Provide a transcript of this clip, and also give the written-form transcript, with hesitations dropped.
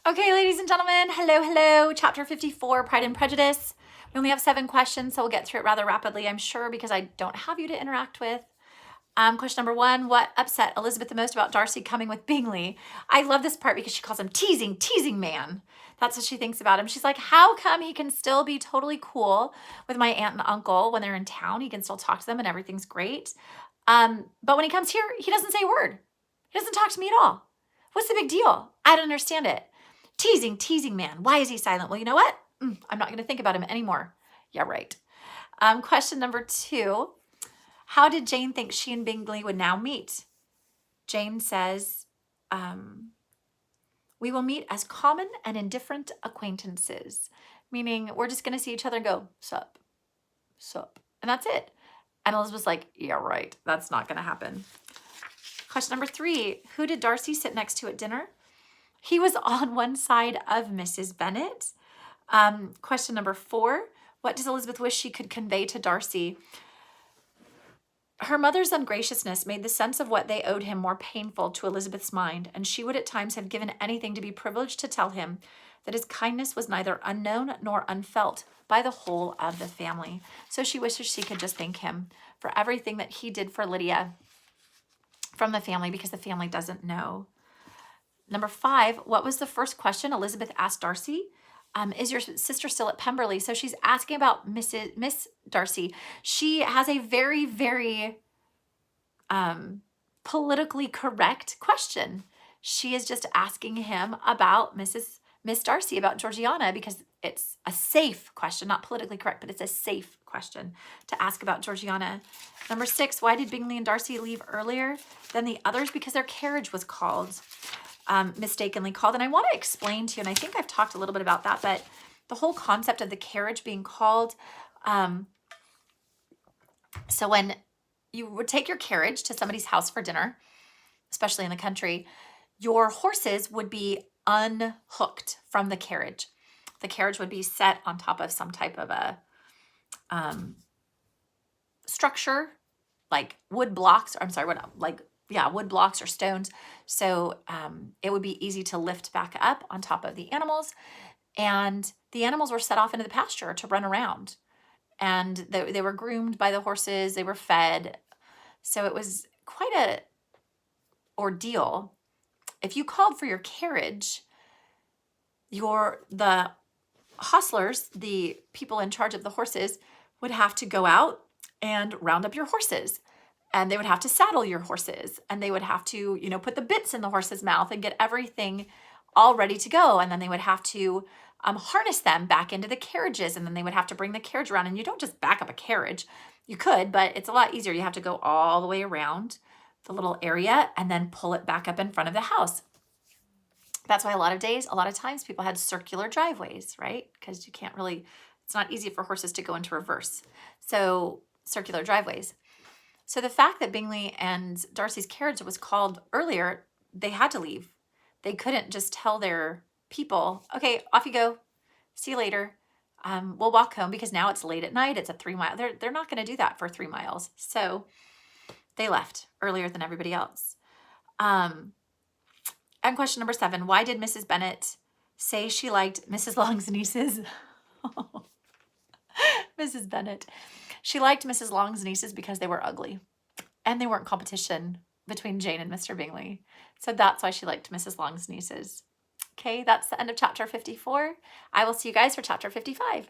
Okay, ladies and gentlemen, hello, hello. Chapter 54, Pride and Prejudice. We only have 7 questions, so we'll get through it rather rapidly, I'm sure, because I don't have you to interact with. Question number 1, what upset Elizabeth the most about Darcy coming with Bingley? I love this part because she calls him teasing man. That's what she thinks about him. She's like, how come he can still be totally cool with my aunt and uncle when they're in town? He can still talk to them and everything's great. But when he comes here, he doesn't say a word. He doesn't talk to me at all. What's the big deal? I don't understand it. Teasing man. Why is he silent? Well, you know what? I'm not going to think about him anymore. Yeah, right. Question number 2. How did Jane think she and Bingley would now meet? Jane says, we will meet as common and indifferent acquaintances, meaning we're just going to see each other and go, sup. And that's it. And Elizabeth's like, yeah, right. That's not going to happen. Question number 3. Who did Darcy sit next to at dinner? He was on one side of Mrs. Bennet. Question number 4. What does Elizabeth wish she could convey to Darcy? Her mother's ungraciousness made the sense of what they owed him more painful to Elizabeth's mind, and she would at times have given anything to be privileged to tell him that his kindness was neither unknown nor unfelt by the whole of the family. So she wishes she could just thank him for everything that he did for Lydia from the family, because the family doesn't know. Number 5, what was the first question Elizabeth asked Darcy? Is your sister still at Pemberley? So she's asking about Miss Darcy. She has a very, very politically correct question. She is just asking him about Miss Darcy, about Georgiana, because it's a safe question, not politically correct, but it's a safe question to ask about Georgiana. Number 6, why did Bingley and Darcy leave earlier than the others? Because their carriage was called. Mistakenly called. And I want to explain to you, and I think I've talked a little bit about that, but the whole concept of the carriage being called, so when you would take your carriage to somebody's house for dinner, especially in the country, your horses would be unhooked from the carriage. The carriage would be set on top of some type of a structure, like wood blocks, or I'm sorry, wood blocks or stones. So it would be easy to lift back up on top of the animals. And the animals were set off into the pasture to run around. And they were groomed by the horses. They were fed. So it was quite a ordeal. If you called for your carriage, the hostlers, the people in charge of the horses, would have to go out and round up your horses. And they would have to saddle your horses, and they would have to, put the bits in the horse's mouth and get everything all ready to go. And then they would have to harness them back into the carriages, and then they would have to bring the carriage around. And you don't just back up a carriage. You could, but it's a lot easier. You have to go all the way around the little area and then pull it back up in front of the house. That's why a lot of times people had circular driveways, right? Because it's not easy for horses to go into reverse. So circular driveways. So the fact that Bingley and Darcy's carriage was called earlier, they had to leave. They couldn't just tell their people, okay, off you go. See you later. We'll walk home, because now it's late at night. It's a 3 mile. They're not going to do that for 3 miles. So they left earlier than everybody else. And question number 7, why did Mrs. Bennet say she liked Mrs. Long's nieces? Mrs. Bennet. She liked Mrs. Long's nieces because they were ugly and they weren't competition between Jane and Mr. Bingley. So that's why she liked Mrs. Long's nieces. Okay, that's the end of chapter 54. I will see you guys for chapter 55.